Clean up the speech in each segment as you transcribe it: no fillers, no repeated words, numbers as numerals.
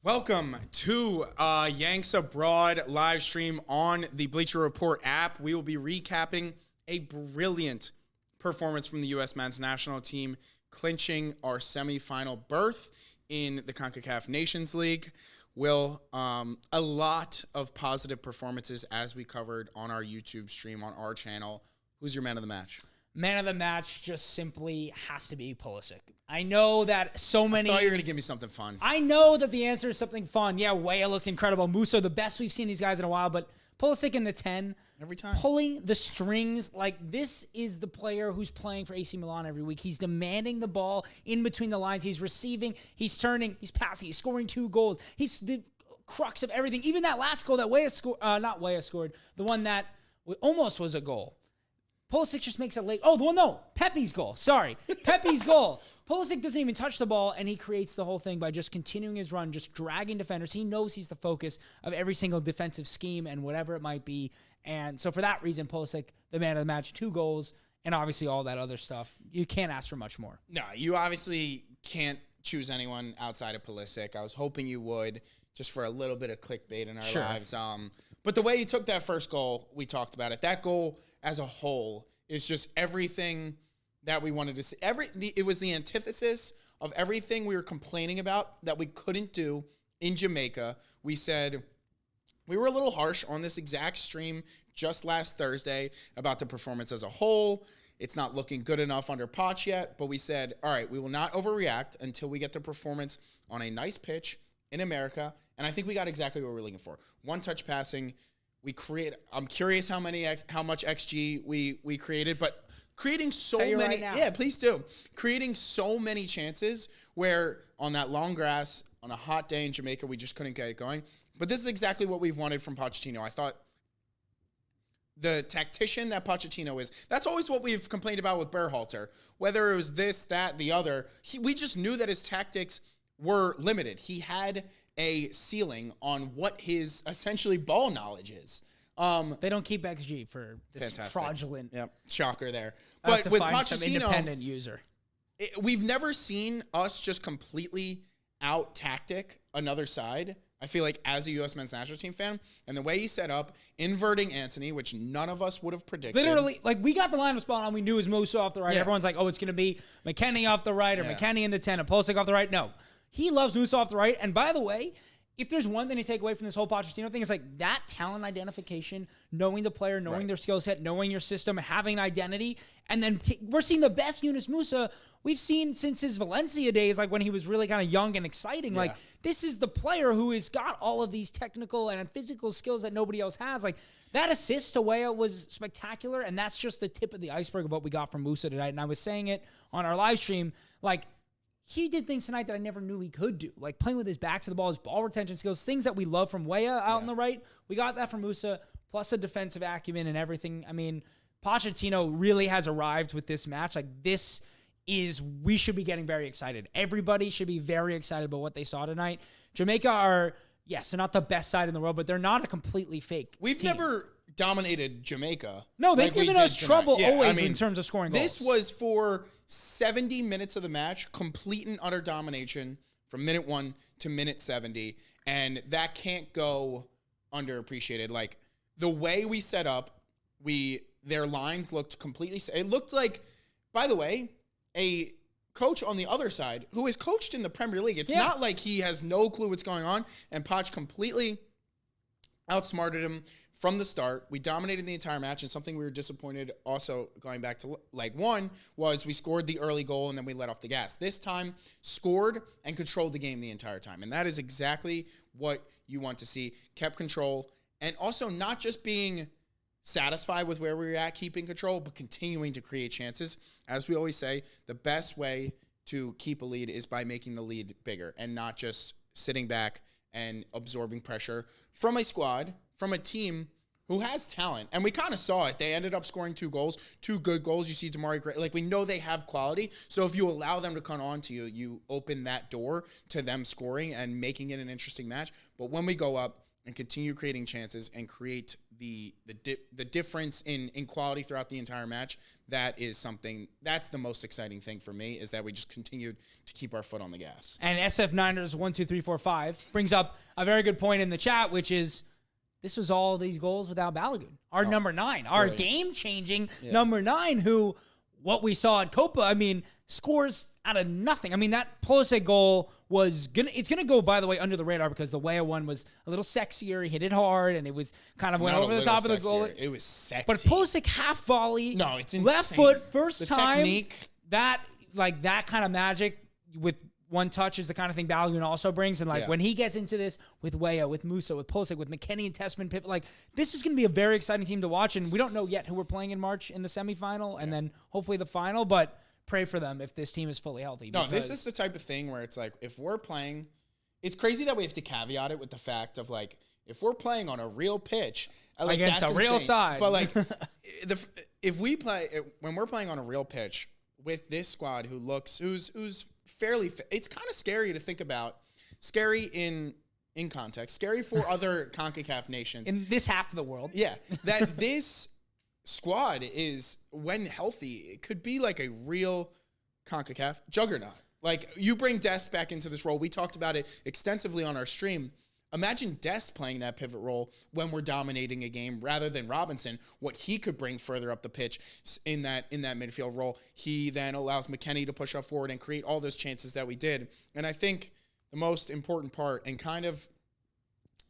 Welcome to Yanks Abroad live stream on the Bleacher Report app. We will be recapping a brilliant performance from the U.S. men's national team, clinching our semifinal berth in the CONCACAF Nations League. A lot of positive performances as we covered on our YouTube stream on our channel. Who's your man of the match? Man of the match just simply has to be Pulisic. I know that so many... I thought you were going to give me something fun. I know that the answer is something fun. Yeah, Weah looked incredible. Musso, the best we've seen these guys in a while, but Pulisic in the 10. Every time. Pulling the strings. Like, this is the player who's playing for AC Milan every week. He's demanding the ball in between the lines. He's receiving. He's turning. He's passing. He's scoring 2 goals. He's the crux of everything. Even that last goal that Weah scored, not Weah scored, the one that almost was a goal. Pulisic just makes it late. Oh, the one, no. Pepe's goal. Sorry. Pepe's goal. Pulisic doesn't even touch the ball, and he creates the whole thing by just continuing his run, just dragging defenders. He knows he's the focus of every single defensive scheme and whatever it might be. And so for that reason, Pulisic, the man of the match, 2 goals, and obviously all that other stuff. You can't ask for much more. No, you obviously can't choose anyone outside of Pulisic. I was hoping you would, just for a little bit of clickbait in our lives. But the way he took that first goal, we talked about it. That goal as a whole is just everything that we wanted to see. It was the antithesis of everything we were complaining about that we couldn't do in Jamaica. We said we were a little harsh on this exact stream just last Thursday about the performance as a whole. It's not looking good enough under Poch yet, but we said, all right, we will not overreact until we get the performance on a nice pitch in America. And I think we got exactly what we're looking for. One-touch passing. I'm curious how much XG we created, but creating so many. Right now. Yeah, please do. Creating so many chances where on that long grass on a hot day in Jamaica, we just couldn't get it going. But this is exactly what we've wanted from Pochettino. I thought the tactician that Pochettino is, that's always what we've complained about with Berhalter. Whether it was this, that, the other, we just knew that his tactics were limited. He had a ceiling on what his essentially ball knowledge is. They don't keep XG for this Fantastic. Fraudulent. Yep, shocker there. I have But to with find Pochettino, some independent user. We've never seen us just completely out tactic another side. I feel like as a U.S. men's national team fan, and the way he set up, inverting Anthony, which none of us would have predicted. Literally, like, we got the lineup spot on. We knew it was Musso off the right. Yeah. Everyone's like, oh, it's going to be McKennie off the right or McKennie in the 10 and Pulisic off the right. No. He loves Musso off the right. And by the way, if there's one thing to take away from this whole Pochettino thing, it's like that talent identification, knowing the player, knowing their skill set, knowing your system, having identity. And then we're seeing the best Yunus Musa we've seen since his Valencia days, like when he was really kind of young and exciting. Like, this is the player who has got all of these technical and physical skills that nobody else has. Like, that assist to Weah was spectacular, and that's just the tip of the iceberg of what we got from Musa tonight. And I was saying it on our live stream, like, he did things tonight that I never knew he could do, like playing with his back to the ball, his ball retention skills, things that we love from Weah out on the right. We got that from Musa, plus a defensive acumen and everything. I mean, Pochettino really has arrived with this match. Like, we should be getting very excited. Everybody should be very excited about what they saw tonight. Jamaica are, yes, they're not the best side in the world, but they're not a completely fake We've team. Never dominated Jamaica. No, they've given us trouble always in terms of scoring goals. This was for 70 minutes of the match, complete and utter domination from minute 1 to minute 70, and that can't go underappreciated. Like, the way we set up, their lines looked completely... It looked like, by the way, a coach on the other side who is coached in the Premier League. It's not like he has no clue what's going on, and Poch completely outsmarted him from the start. We dominated the entire match, and something we were disappointed also going back to leg 1 was we scored the early goal and then we let off the gas. This time, scored and controlled the game the entire time, and that is exactly what you want to see. Kept control, and also not just being satisfied with where we were at, keeping control, but continuing to create chances. As we always say, the best way to keep a lead is by making the lead bigger and not just sitting back and absorbing pressure from a squad, from a team who has talent. And we kind of saw it. They ended up scoring 2 goals, 2 good goals. You see Damari Gray. Like, we know they have quality. So if you allow them to come on to you, you open that door to them scoring and making it an interesting match. But when we go up, and continue creating chances and create the difference in quality throughout the entire match, that's the most exciting thing for me, is that we just continued to keep our foot on the gas. And SF Niners 1, 2, 3, 4, 5 brings up a very good point in the chat, which is this was all these goals without Balogun, our number 9, our game-changing number 9, who what we saw at Copa, I mean, scores out of nothing. I mean, that Pulisic goal it's gonna go, by the way, under the radar, because the Weah one was a little sexier. He hit it hard, and it was kind of went over the top of the goal. It was sexy. But Pulisic half volley, no, it's insane. Left foot, first the time. Technique. That kind of magic with one touch is the kind of thing Balogun also brings. And when he gets into this with Weah, with Musa, with Pulisic, with McKennie and Tessmann, this is going to be a very exciting team to watch. And we don't know yet who we're playing in March in the semifinal and then hopefully the final, but pray for them if this team is fully healthy. No, this is the type of thing where it's like, if we're playing, it's crazy that we have to caveat it with the fact of if we're playing on a real pitch, against a real side. But if we play, when we're playing on a real pitch with this squad who's fairly fit, it's kind of scary to think about. Scary in context, scary for other CONCACAF nations. In this half of the world. Yeah. That this squad is, when healthy, it could be like a real CONCACAF juggernaut. You bring Dest back into this role. We talked about it extensively on our stream. Imagine Dest playing that pivot role when we're dominating a game rather than Robinson, what he could bring further up the pitch in that midfield role. He then allows McKennie to push up forward and create all those chances that we did. And I think the most important part, and kind of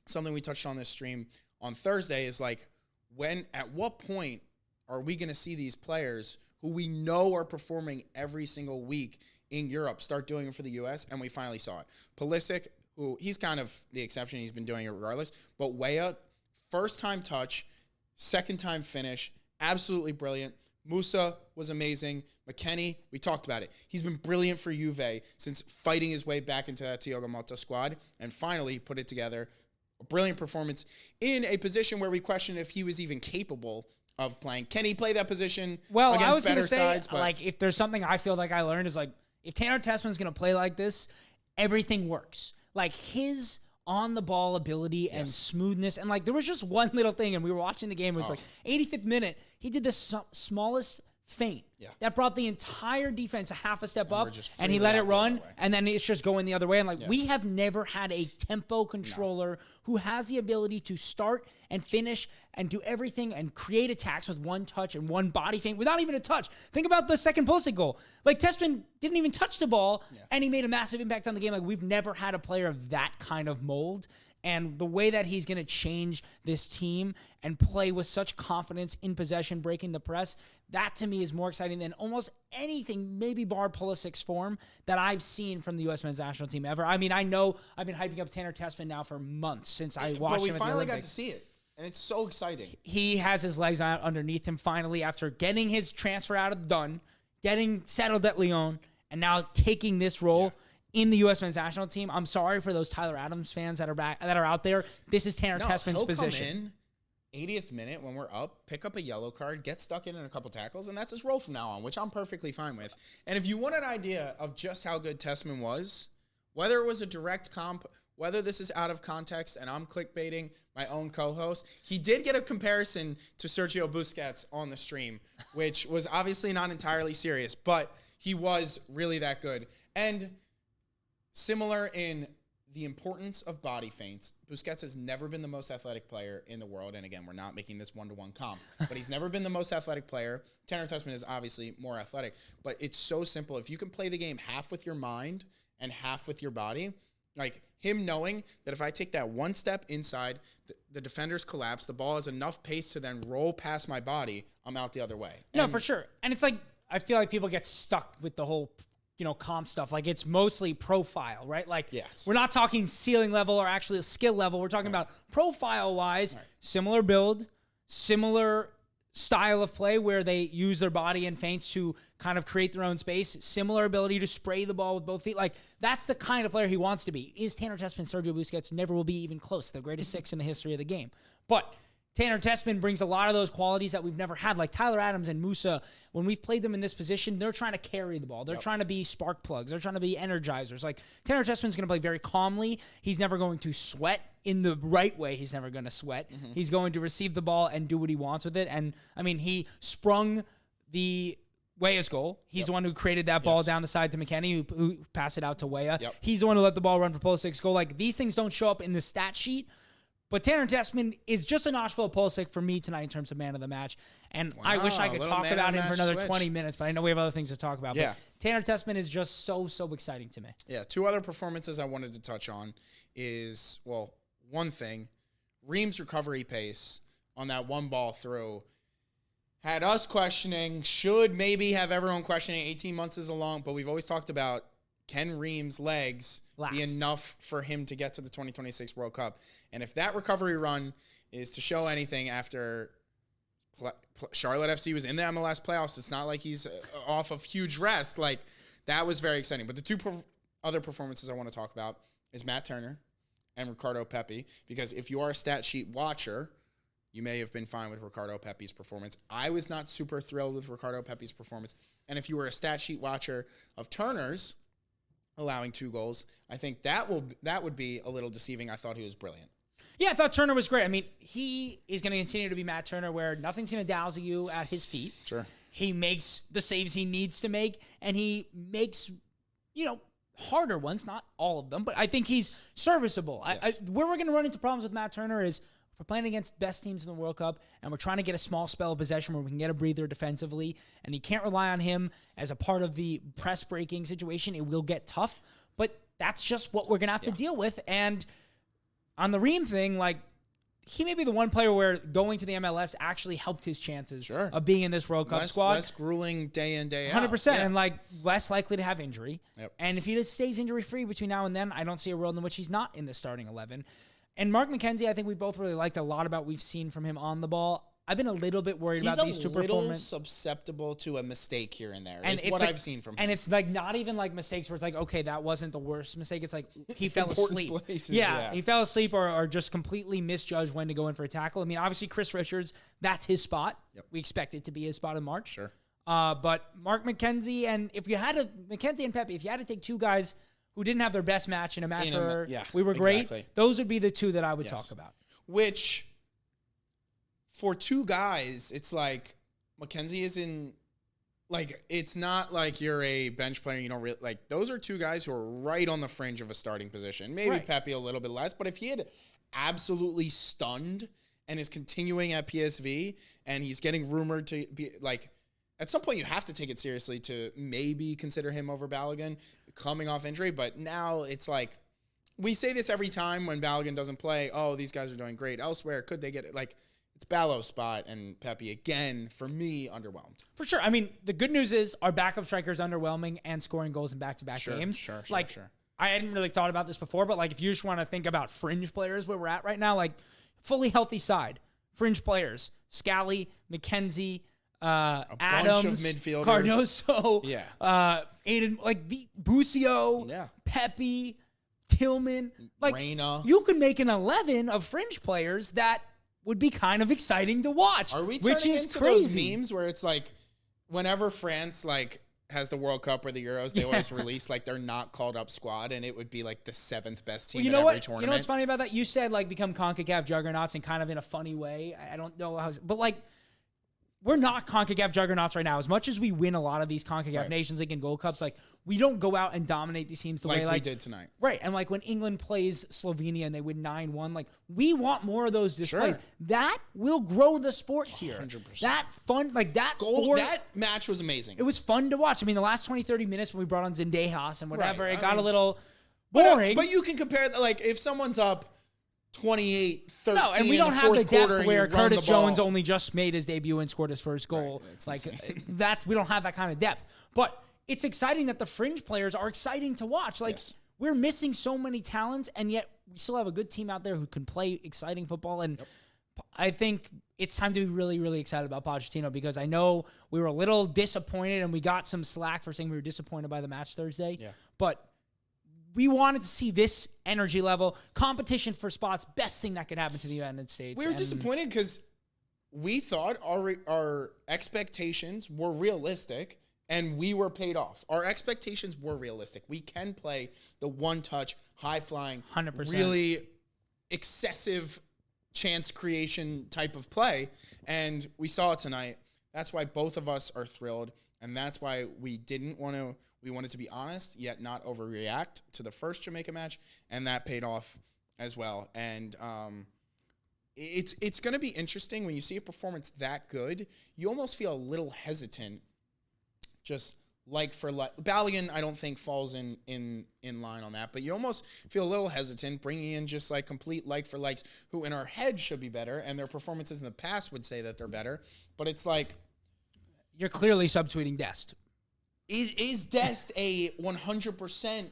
something we touched on this stream on Thursday, is at what point are we going to see these players who we know are performing every single week in Europe start doing it for the U.S., and we finally saw it. Pulisic, who he's kind of the exception. He's been doing it regardless. But Weah, first-time touch, second-time finish, absolutely brilliant. Musa was amazing. McKennie, we talked about it. He's been brilliant for Juve since fighting his way back into that Thiago Motta squad, and finally put it together. A brilliant performance in a position where we questioned if he was even capable of playing. Can he play that position against better sides? If there's something I feel like I learned is if Tanner Tessmann's going to play like this, everything works. His on-the-ball ability and smoothness. And, there was just one little thing, and we were watching the game. It was 85th minute. He did the smallest feint that brought the entire defense a half a step up, and he let it run, and then it's just going the other way. And, we have never had a tempo controller who has the ability to start and finish and do everything and create attacks with one touch and one body feint without even a touch. Think about the second Pulisic goal. Tessmann didn't even touch the ball, and he made a massive impact on the game. We've never had a player of that kind of mold. And the way that he's going to change this team and play with such confidence in possession, breaking the press, that to me is more exciting than almost anything, maybe bar Pulisic's form, that I've seen from the U.S. men's national team ever. I mean, I know I've been hyping up Tanner Tessmann now for months since I watched him at the Olympics. But we finally got to see it, and it's so exciting. He has his legs out underneath him finally after getting his transfer out of done, getting settled at Lyon, and now taking this role in the U.S. men's national team. I'm sorry for those Tyler Adams fans that are out there. This is Tanner Tessmann's position. Come in 80th minute when we're up, pick up a yellow card, get stuck in a couple tackles, and that's his role from now on, which I'm perfectly fine with. And if you want an idea of just how good Tessmann was, whether it was a direct comp, whether this is out of context and I'm clickbaiting my own co-host, he did get a comparison to Sergio Busquets on the stream, which was obviously not entirely serious, but he was really that good. And similar in the importance of body feints, Busquets has never been the most athletic player in the world. And again, we're not making this one-to-one comp, but he's never been the most athletic player. Tanner Tessmann is obviously more athletic, but it's so simple. If you can play the game half with your mind and half with your body, him knowing that if I take that one step inside, the defenders collapse, the ball has enough pace to then roll past my body, I'm out the other way. No, for sure. And it's I feel like people get stuck with the whole comp stuff. It's mostly profile, right? We're not talking ceiling level or actually a skill level. We're talking about profile-wise, similar build, similar style of play where they use their body and feints to kind of create their own space, similar ability to spray the ball with both feet. That's the kind of player he wants to be. Is Tanner Tessmann Sergio Busquets? Never will be even close to the greatest six in the history of the game. But Tanner Tessmann brings a lot of those qualities that we've never had, like Tyler Adams and Musa. When we've played them in this position, they're trying to carry the ball. They're trying to be spark plugs. They're trying to be energizers. Tanner Tessmann's going to play very calmly. He's never going to sweat in the right way, he's never going to sweat. He's going to receive the ball and do what he wants with it. And, I mean, he sprung the Weah's goal. He's the one who created that ball down the side to McKennie, who passed it out to Weah. He's the one who let the ball run for Pulisic's goal. Like, these things don't show up in the stat sheet, but Tanner Tessmann is just a notch below Pulisic for me tonight in terms of man of the match. And I wish I could talk about him for another 20 minutes, but I know we have other things to talk about. But Tanner Tessmann is just so exciting to me. Yeah, two other performances I wanted to touch on is, well, one thing, Ream's recovery pace on that one ball through had us questioning, should maybe have everyone questioning 18 months is a long, but we've always talked about, can Ream's legs be enough for him to get to the 2026 World Cup? And if that recovery run is to show anything after Charlotte FC was in the MLS playoffs, it's not like he's off of huge rest. Like, that was very exciting. But the two other performances I want to talk about is Matt Turner and Ricardo Pepi, because if you are a stat sheet watcher, you may have been fine with Ricardo Pepi's performance. I was not super thrilled with Ricardo Pepi's performance. And if you were a stat sheet watcher of Turner's, allowing 2 goals, I think that would be a little deceiving. I thought he was brilliant. Yeah, I thought Turner was great. I mean, he is going to continue to be Matt Turner, where nothing's going to dazzle you at his feet. Sure. He makes the saves he needs to make, and he makes, harder ones, not all of them, but I think he's serviceable. Yes. Where we're going to run into problems with Matt Turner is if we're playing against best teams in the World Cup and we're trying to get a small spell of possession where we can get a breather defensively, and you can't rely on him as a part of the press breaking situation. It will get tough, but that's just what we're going to have to deal with. And on the Ream thing, like, he may be the one player where going to the MLS actually helped his chances of being in this World Cup squad. Less grueling day in, day out. 100%. And, less likely to have injury. Yep. And if he just stays injury-free between now and then, I don't see a world in which he's not in the starting 11. And Mark McKenzie, I think we both really liked a lot about what we've seen from him on the ball. I've been a little bit worried about these two performances. He's a little susceptible to a mistake here and there, is what I've seen from him. And it's not even mistakes where it's okay, that wasn't the worst mistake. It's he fell asleep. Places, he fell asleep or just completely misjudged when to go in for a tackle. I mean, obviously, Chris Richards, that's his spot. Yep. We expect it to be his spot in March. Sure. But Mark McKenzie, and McKenzie and Pepi, if you had to take two guys who didn't have their best match in a match where we were great, those would be the two that I would talk about. Which, for two guys, it's McKenzie is in, it's not like you're a bench player. You don't really, those are two guys who are right on the fringe of a starting position. Maybe Pepi a little bit less, but if he had absolutely stunned and is continuing at PSV and he's getting rumored to be, at some point you have to take it seriously to maybe consider him over Balogun coming off injury. But now it's we say this every time when Balogun doesn't play. Oh, these guys are doing great elsewhere. Could they get it? It's Ballo's spot, and Pepi, again, for me, underwhelmed. For sure. I mean, the good news is our backup striker is underwhelming and scoring goals in back-to-back games. Sure. I hadn't really thought about this before, but if you just want to think about fringe players where we're at right now, fully healthy side, fringe players, Scally, McKenzie, Adams, bunch of midfielders. Cardoso, Aiden, Busio, Pepi, Tillman. Reyna. You could make an 11 of fringe players that would be kind of exciting to watch. Are we turning into those memes where it's whenever France has the World Cup or the Euros, they always release their not called up squad, and it would be the 7th best team in every tournament. You know what's funny about that? You said become CONCACAF juggernauts and kind of in a funny way. I don't know how, but we're not CONCACAF juggernauts right now. As much as we win a lot of these CONCACAF Nations League and Gold Cups, we don't go out and dominate these teams the way we did tonight. Right. And when England plays Slovenia and they win 9-1, we want more of those displays. Sure. That will grow the sport here. 100%. That fun, that goal, that match was amazing. It was fun to watch. I mean, the last 20, 30 minutes when we brought on Zendejas and whatever, it got a little boring. But you can compare that, if someone's up 28-13 no, and we don't have the depth where Curtis Jones ball. Only just made his debut and scored his first goal. Right, we don't have that kind of depth. But it's exciting that the fringe players are exciting to watch. We're missing so many talents, and yet we still have a good team out there who can play exciting football. And I think it's time to be really, really excited about Pochettino, because I know we were a little disappointed and we got some slack for saying we were disappointed by the match Thursday. Yeah. But we wanted to see this energy level, competition for spots, best thing that could happen to the United States. We were disappointed because we thought our expectations were realistic and we were paid off. Our expectations were realistic. We can play the one-touch, high-flying, 100%. really excessive chance creation type of play. And we saw it tonight. That's why both of us are thrilled. And that's why we wanted to be honest, yet not overreact to the first Jamaica match. And that paid off as well. And it's going to be interesting when you see a performance that good. You almost feel a little hesitant, just like for Balian, I don't think falls in line on that, but you almost feel a little hesitant bringing in just like complete like for likes who in our head should be better, and their performances in the past would say that they're better. But it's like you're clearly subtweeting Dest. Is Dest a 100%?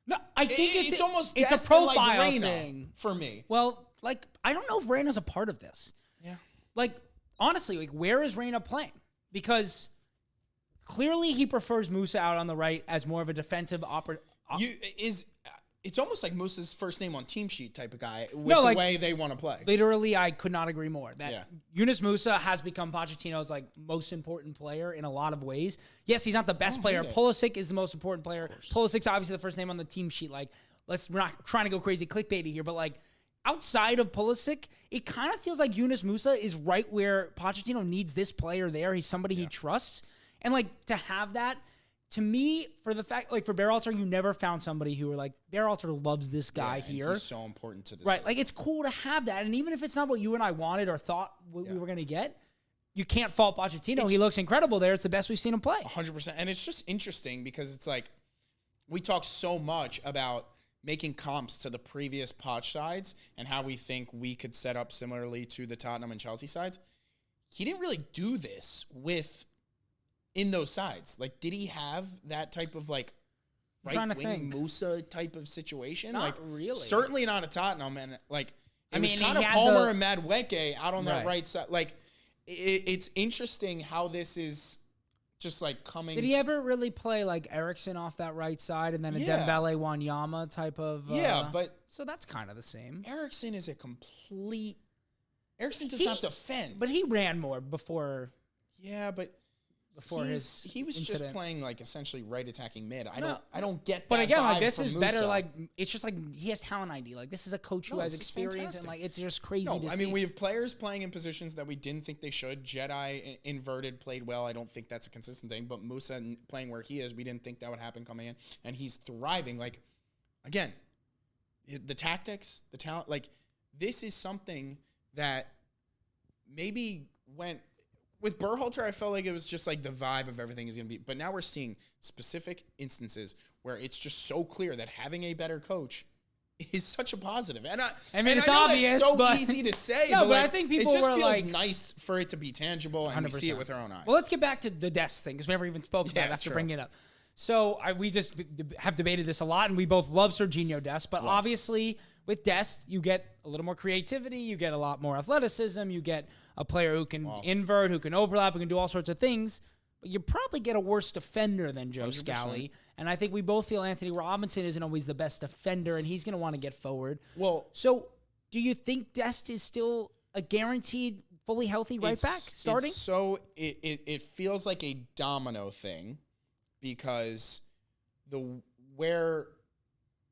No, I think it's almost it's Dest a profile like Reyna thing for me. Well, like I don't know if Reyna's a part of this. Yeah. Like honestly, like where is Reyna playing? Because clearly he prefers Musa out on the right as more of a defensive It's almost like Musa's first name on team sheet type of guy with No, the like, way they want to play. Literally, I could not agree more. That Yeah. Yunus Musa has become Pochettino's like most important player in a lot of ways. Yes, he's not the best player. Pulisic is the most important player. Pulisic's obviously the first name on the team sheet. Like, we're not trying to go crazy clickbaity here, but like outside of Pulisic, it kind of feels like Yunus Musa is right where Pochettino needs this player there. He's somebody he trusts. And like to have that, to me, for the fact, like for Berhalter, you never found somebody who were like, Berhalter loves this guy here. He's so important to this. Right. Like it's cool to have that. And even if it's not what you and I wanted or thought we were going to get, you can't fault Pochettino. He looks incredible there. It's the best we've seen him play. 100%. And it's just interesting because it's like, we talk so much about making comps to the previous Poch sides and how we think we could set up similarly to the Tottenham and Chelsea sides. He didn't really do this in those sides. Like, did he have that type of like right-wing Musa type of situation? Not like, really. Certainly not a Tottenham. And like, it was mean, kind of Palmer and Madueke out on that right side. Like, it's interesting how this is just like coming. Did he ever really play like Eriksen off that right side and then a Dembele Wanyama type of? But so that's kind of the same. Eriksen is a complete. Eriksen does not defend, but he ran more before. Yeah, but he was just playing like essentially right attacking mid. I don't get that. But again, like vibe this from is Musa. better. Like it's just like he has talent ID. Like this is a coach who has experience and like it's just crazy to see. I mean, we have players playing in positions that we didn't think they should. Jedi inverted played well. I don't think that's a consistent thing. But Musa playing where he is, we didn't think that would happen coming in, and he's thriving. Like again, the tactics, the talent. Like this is something that maybe went. With Berhalter, I felt like it was just like the vibe of everything is going to be. But now we're seeing specific instances where it's just so clear that having a better coach is such a positive. And I mean, it's I know obvious, that's so but easy to say. No, but like, I think people it just were feels like nice for it to be tangible and we see it with our own eyes. Well, let's get back to the Dest thing because we never even spoke about it after bringing it up. So we just have debated this a lot, and we both love Serginho Dest, but obviously with Dest, you get a little more creativity, you get a lot more athleticism, you get a player who can invert, who can overlap, who can do all sorts of things, but you probably get a worse defender than Joe 100%. Scally, and I think we both feel Anthony Robinson isn't always the best defender, and he's going to want to get forward. Well, so do you think Dest is still a guaranteed fully healthy right back starting? So it feels like a domino thing because where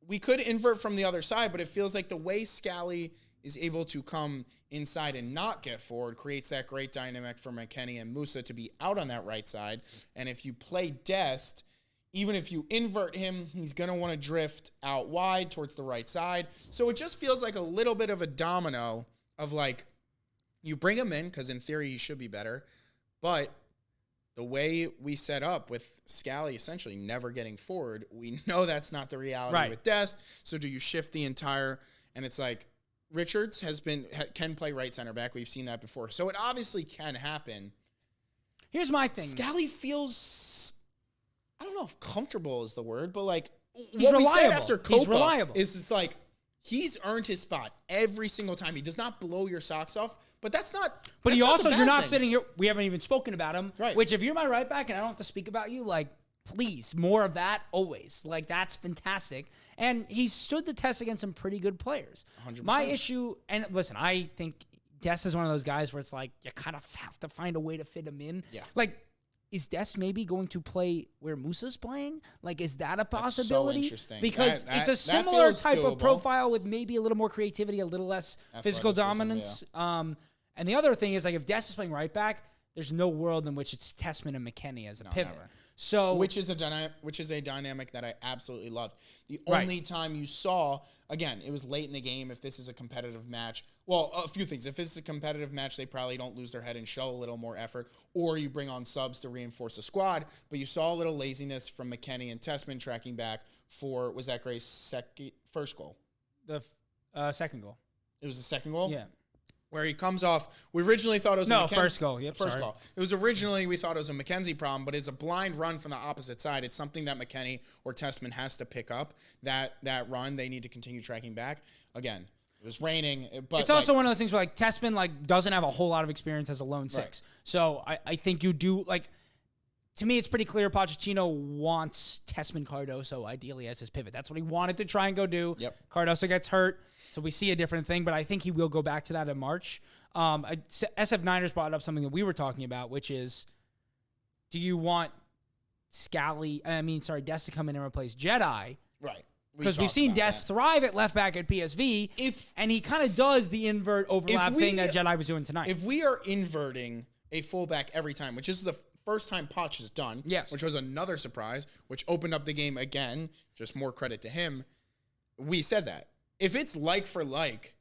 we could invert from the other side, but it feels like the way Scally is able to come inside and not get forward creates that great dynamic for McKennie and Musa to be out on that right side. And if you play Dest, even if you invert him, he's going to want to drift out wide towards the right side. So it just feels like a little bit of a domino of like, you bring him in because in theory he should be better, but the way we set up with Scally essentially never getting forward, we know that's not the reality with Dest. So do you shift the entire, and it's like Richards can play right center back. We've seen that before. So it obviously can happen. Here's my thing. Scally feels, I don't know if comfortable is the word, but like he's what reliable. we said after Copa is it's like he's earned his spot every single time. He does not blow your socks off, but that's not. But that's you're not sitting here. We haven't even spoken about him. Right. Which, if you're my right back and I don't have to speak about you, like, please, more of that always. Like, that's fantastic. And he's stood the test against some pretty good players. 100%. My issue, and listen, I think Dest is one of those guys where it's like you kind of have to find a way to fit him in. Yeah. Like, is Des maybe going to play where Musa's playing? Like, is that a That's so possibility? interesting. Because That it's a similar feels type doable. of profile with maybe a little more creativity, a little less physical Athleticism, dominance. And the other thing is, like, if Des is playing right back, there's no world in which it's Tessmann and McKennie as a pivot. Never. So, which is a dynamic that I absolutely loved. The only time you saw, again, it was late in the game. If this is a competitive match, well, a few things. If it's a competitive match, they probably don't lose their head and show a little more effort, or you bring on subs to reinforce the squad. But you saw a little laziness from McKennie and Tessmann tracking back for, was that Gray's first goal? the second goal. It was the second goal? Yeah. Where he comes off. We originally thought it was first goal. Yep, first goal. It was originally, we thought it was a McKenzie problem, but it's a blind run from the opposite side. It's something that McKennie or Tessmann has to pick up. That run, they need to continue tracking back. Again, it was raining, but it's also one of those things where, like, Tessmann, like, doesn't have a whole lot of experience as a lone six. So I think you do, like, to me, it's pretty clear Pochettino wants Tessmann Cardoso ideally as his pivot. That's what he wanted to try and go do. Yep. Cardoso gets hurt, so we see a different thing, but I think he will go back to that in March. SF Niners brought up something that we were talking about, which is, do you want Des to come in and replace Jedi? Right. Because we've seen Des thrive at left back at PSV, and he kind of does the invert overlap thing that Jedi was doing tonight. If we are inverting a fullback every time, which is the first time Poch has done, which was another surprise, which opened up the game again, just more credit to him, we said that. If it's like for like,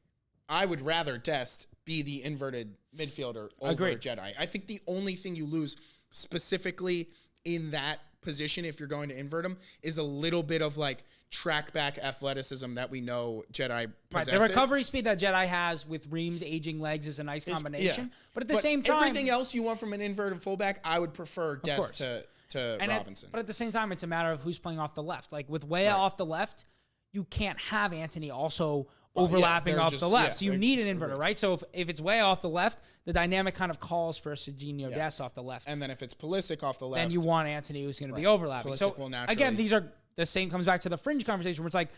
I would rather Dest be the inverted midfielder over Jedi. I think the only thing you lose specifically in that position, if you're going to invert him, is a little bit of like track back athleticism that we know Jedi possesses. Right, the recovery speed that Jedi has with Ream's aging legs is a nice combination. But at the same time, everything else you want from an inverted fullback, I would prefer Dest to Robinson. But at the same time, it's a matter of who's playing off the left. Like with Weah off the left, you can't have Anthony also overlapping off the left. So you need an inverter, right? So if it's Weah off the left, the dynamic kind of calls for Serginho Dest off the left. And then if it's Pulisic off the left, then you want Anthony who's going to be overlapping. Pulisic will naturally, again, these are the same, comes back to the fringe conversation where it's like,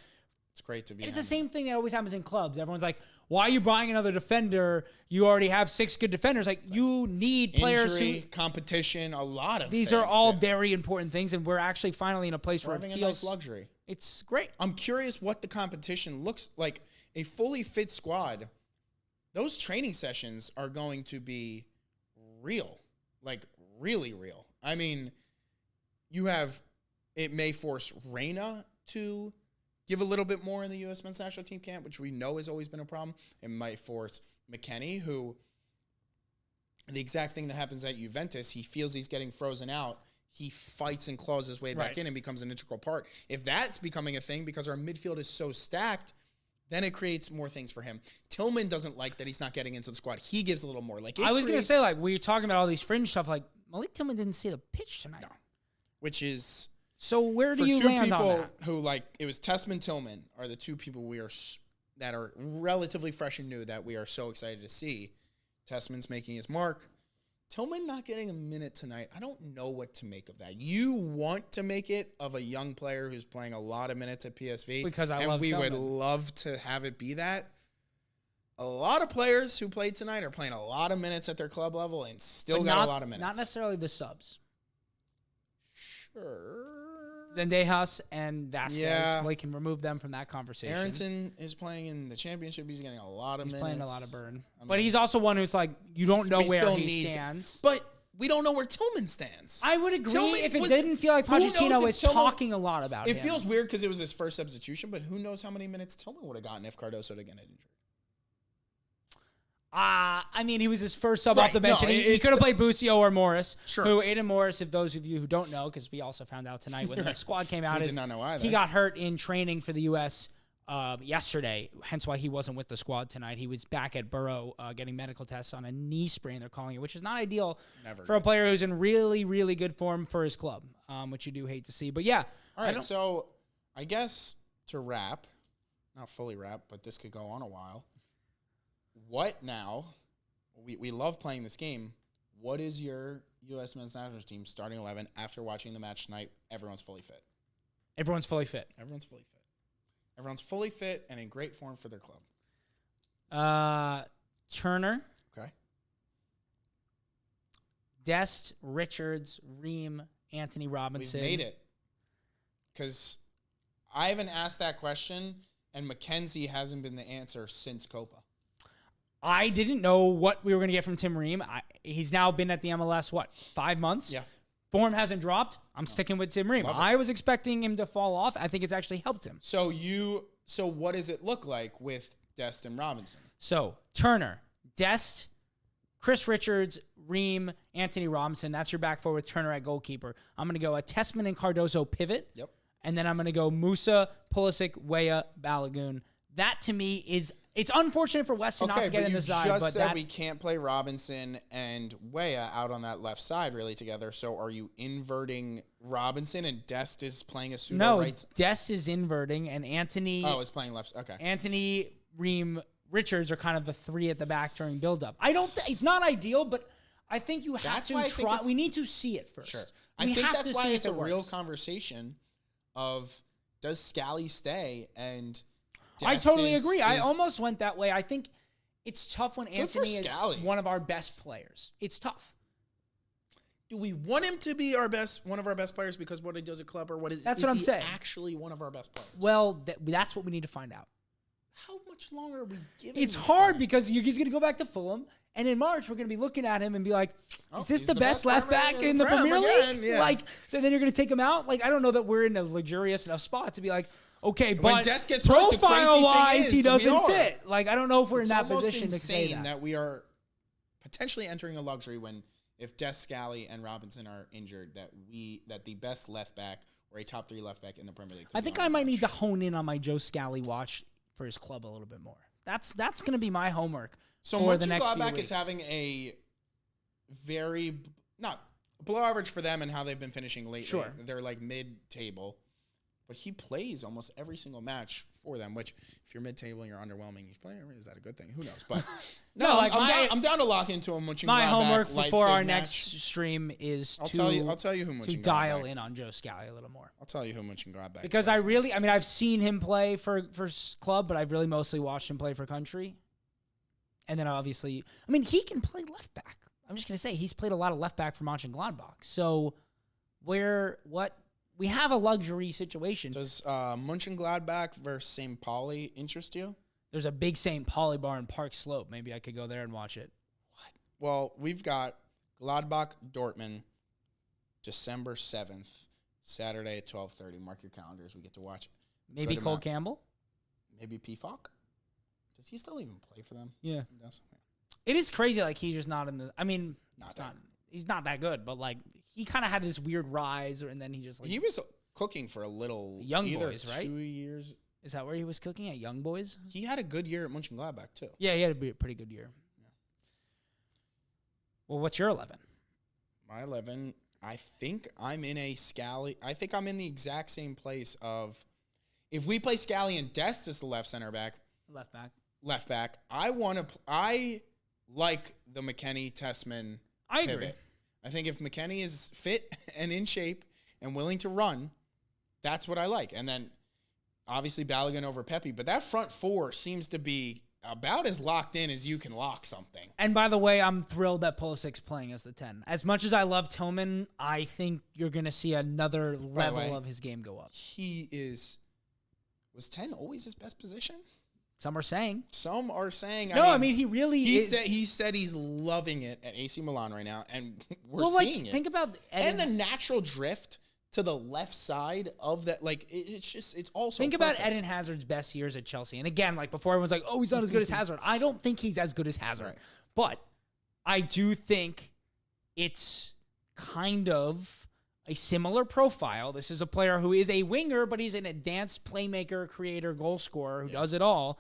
it's great to be. It's the same thing that always happens in clubs. Everyone's like, why are you buying another defender? You already have 6 good defenders. Like, you need players who... competition, a lot of these things, are all very important things, and we're actually finally in a place where it feels... a nice luxury. It's great. I'm curious what the competition looks like. A fully fit squad, those training sessions are going to be real. Like, really real. I mean, you have... It may force Reyna to... give a little bit more in the U.S. men's national team camp, which we know has always been a problem. It might force McKennie, who the exact thing that happens at Juventus, he feels he's getting frozen out. He fights and claws his way back in and becomes an integral part. If that's becoming a thing because our midfield is so stacked, then it creates more things for him. Tillman doesn't like that he's not getting into the squad. He gives a little more. Like I was going to say, like, we were talking about all these fringe stuff, like, Malik Tillman didn't see the pitch tonight. No. Which is... So where do you land on that? Who, like, it was Tessmann, Tillman are the two people that are relatively fresh and new that we are so excited to see. Tessmann's making his mark. Tillman not getting a minute tonight. I don't know what to make of that. You want to make it of a young player who's playing a lot of minutes at PSV. Because we would love to have it be that. A lot of players who played tonight are playing a lot of minutes at their club level and still got a lot of minutes. Not necessarily the subs. Sure. Zendejas and Vasquez, we can remove them from that conversation. Aronson is playing in the championship. He's getting a lot of minutes. He's playing a lot of burn. But he's also one who's like, you don't know where he stands. But we don't know where Tillman stands. I would agree if it didn't feel like Pochettino was talking a lot about him. It feels weird because it was his first substitution, but who knows how many minutes Tillman would have gotten if Cardoso had gotten injured. I mean, he was his first sub off the bench, and he could have played Busio or Morris. Sure. Who Aiden Morris, if those of you who don't know, because we also found out tonight when the squad came out, did not know either. He got hurt in training for the U.S. Yesterday, hence why he wasn't with the squad tonight. He was back at Borough getting medical tests on a knee sprain, they're calling it, which is not ideal for a player who's in really, really good form for his club, which you do hate to see. But yeah. All right, so I guess to wrap, not fully wrap, but this could go on a while. What now? We love playing this game. What is your U.S. men's national team starting 11 after watching the match tonight? Everyone's fully fit. Everyone's fully fit. Everyone's fully fit. Everyone's fully fit and in great form for their club. Turner. Okay. Dest, Richards, Ream, Anthony Robinson. We've made it. Because I haven't asked that question, and Mackenzie hasn't been the answer since Copa. I didn't know what we were going to get from Tim Ream. He's now been at the MLS, 5 months? Yeah. Form hasn't dropped. I'm sticking with Tim Ream. I was expecting him to fall off. I think it's actually helped him. So what does it look like with Dest and Robinson? So Turner, Dest, Chris Richards, Ream, Anthony Robinson. That's your back four with Turner at goalkeeper. I'm going to go a Tessmann and Cardozo pivot. Yep. And then I'm going to go Musa, Pulisic, Weah, Balogun. That to me is, it's unfortunate for Weston not to get in the side. But you just said we can't play Robinson and Weah out on that left side really together. So are you inverting Robinson and Dest is playing a pseudo right? No, Dest is inverting and Anthony. Oh, is playing left. Okay. Anthony, Ream, Richards are kind of the three at the back during build-up. It's not ideal, but I think you have to try. We need to see it first. Sure. I think that's why it's a real conversation of does Scally stay and Dest I totally agree. I almost went that way. I think it's tough when Anthony is one of our best players. It's tough. Do we want him to be one of our best players because what he does at club, or what is? That's what I'm saying. Actually, one of our best players. Well, that's what we need to find out. How much longer are we giving? It's hard because he's going to go back to Fulham, and in March we're going to be looking at him and be like, "Is this the best left back in the Premier League?" Yeah. Like, so then you're going to take him out. Like, I don't know that we're in a luxurious enough spot to be like, okay, but profile-wise, he doesn't fit. Like, I don't know if we're in that position to say that we are potentially entering a luxury if Dest, Scally, and Robinson are injured, that the best left back or a top 3 left back in the Premier League. I think I might need to hone in on my Joe Scally watch for his club a little bit more. That's going to be my homework for the next few weeks. Gladbach is having a very not below average for them and how they've been finishing lately. Sure. They're like mid-table. But he plays almost every single match for them, which if you're mid-table and you're underwhelming, he's playing. Is that a good thing? Who knows? But I'm down to lock into him. My homework before our next stream is I'll tell you who to dial in on Joe Scally a little more. I'll tell you who Mönchengladbach. Because I've seen him play for club, but I've really mostly watched him play for country. And then obviously, he can play left back. I'm just going to say he's played a lot of left back for Mönchengladbach. So we have a luxury situation. Does Mönchengladbach versus St. Pauli interest you? There's a big St. Pauli bar in Park Slope. Maybe I could go there and watch it. What? Well, we've got Gladbach Dortmund, December 7th, Saturday at 12:30. Mark your calendars. We get to watch it. Maybe Cole Campbell? Maybe Pfalk? Does he still even play for them? Yeah. He does. It is crazy. Like, he's just not in the... He's not that good, but, like, he kind of had this weird rise, and then he just, like... He was cooking for a little... Young Boys, right? 2 years. Is that where he was cooking, at Young Boys? He had a good year at Mönchengladbach, too. Yeah, he had a pretty good year. Yeah. Well, what's your 11? My 11, I think I'm in a Scally... I think I'm in the exact same place of... If we play Scally and Dest as the left center back... Left back. I like the McKennie Tessmann I pivot. agree. I think if McKennie is fit and in shape and willing to run, that's what I like. And then, obviously, Balogun over Pepe. But that front four seems to be about as locked in as you can lock something. And by the way, I'm thrilled that Pulisic's playing as the 10. As much as I love Tillman, I think you're going to see another level of his game go up. Was 10 always his best position? Some are saying. He really is. He said he's loving it at AC Milan right now, and we're seeing it. Think about and the natural drift to the left side of that. Like, it's also think about Eden Hazard's best years at Chelsea. And again, like before, everyone's like, "Oh, he's not as good as Hazard." I don't think he's as good as Hazard, right. But I do think it's kind of a similar profile. This is a player who is a winger, but he's an advanced playmaker, creator, goal scorer who does it all.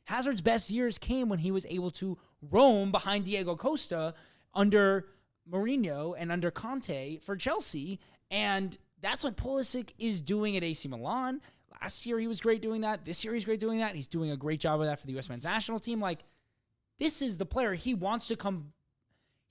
Hazard's best years came when he was able to roam behind Diego Costa under Mourinho and under Conte for Chelsea, and that's what Pulisic is doing at AC Milan. Last year he was great doing that. This year he's great doing that. He's doing a great job of that for the U.S. men's national team. Like, this is the player he wants to come.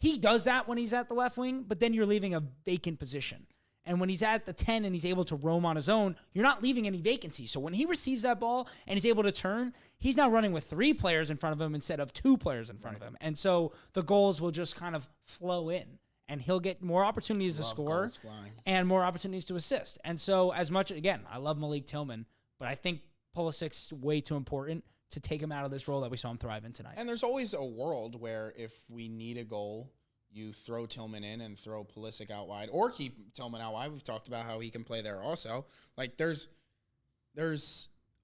He does that when he's at the left wing, but then you're leaving a vacant position. And when he's at the 10 and he's able to roam on his own, you're not leaving any vacancy. So when he receives that ball and he's able to turn, he's now running with 3 players in front of him instead of 2 players in front of him. And so the goals will just kind of flow in. and he'll get more opportunities to Love score goals flying. and more opportunities to assist. And so as much, again, I love Malik Tillman, but I think Pulisic's way too important to take him out of this role that we saw him thrive in tonight. And there's always a world where if we need a goal, you throw Tillman in and throw Pulisic out wide, or keep Tillman out wide. We've talked about how he can play there also. Like there's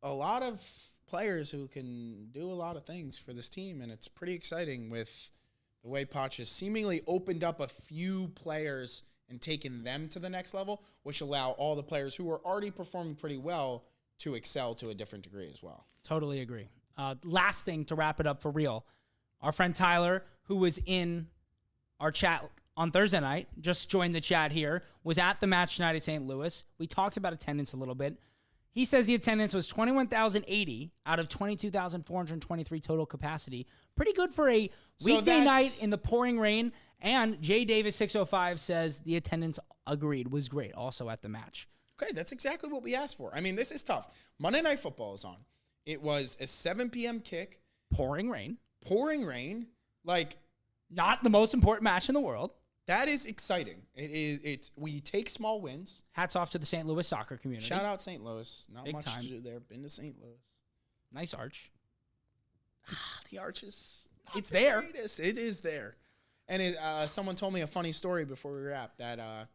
a lot of players who can do a lot of things for this team, and it's pretty exciting with the way Poch has seemingly opened up a few players and taken them to the next level, which allow all the players who are already performing pretty well to excel to a different degree as well. Totally agree. Last thing to wrap it up for real. Our friend Tyler, who was in our chat on Thursday night, just joined the chat here, was at the match tonight at St. Louis. We talked about attendance a little bit. He says the attendance was 21,080 out of 22,423 total capacity. Pretty good for a weekday night in the pouring rain. And J Davis 605 says the attendance was great also at the match. Okay, that's exactly what we asked for. I mean, this is tough. Monday Night Football is on. It was a 7 p.m. kick. Pouring rain. Like, not the most important match in the world. That is exciting. We take small wins. Hats off to the St. Louis soccer community. Shout out St. Louis. Not Big much time. to do there. Been to St. Louis. Nice arch. The arch is... It's there. It is there. And someone told me a funny story before we wrapped that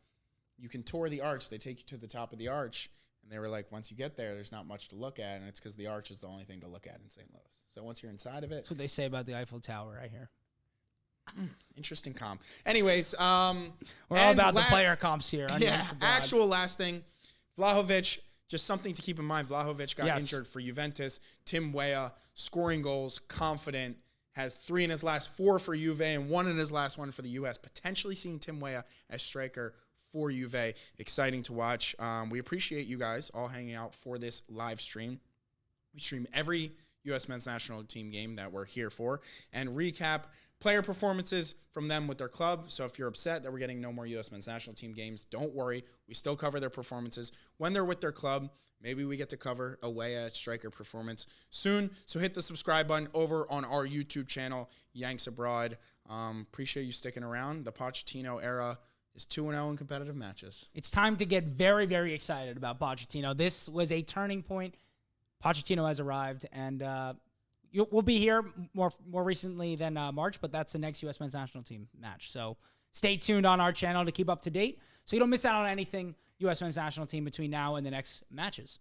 you can tour the arch. They take you to the top of the arch. And they were like, once you get there, there's not much to look at. And it's because the arch is the only thing to look at in St. Louis. So once you're inside of it... That's what they say about the Eiffel Tower right here. Interesting comp. Anyways, we're all about the player comps here. Yeah, actual last thing. Vlahovic, just something to keep in mind. Vlahovic got injured for Juventus. Tim Weah scoring goals, confident, has 3 in his last 4 for Juve and 1 in his last 1 for the U.S. Potentially seeing Tim Weah as striker for Juve. Exciting to watch. We appreciate you guys all hanging out for this live stream. We stream every U.S. men's national team game that we're here for and recap player performances from them with their club. So if you're upset that we're getting no more U.S. men's national team games, don't worry. We still cover their performances when they're with their club. Maybe we get to cover a Weah striker performance soon. So hit the subscribe button over on our YouTube channel, Yanks Abroad. Appreciate you sticking around. The Pochettino era is 2-0 in competitive matches. It's time to get very, very excited about Pochettino. This was a turning point. Pochettino has arrived, and we'll be here more recently than March, but that's the next U.S. men's national team match. So stay tuned on our channel to keep up to date so you don't miss out on anything U.S. men's national team between now and the next matches.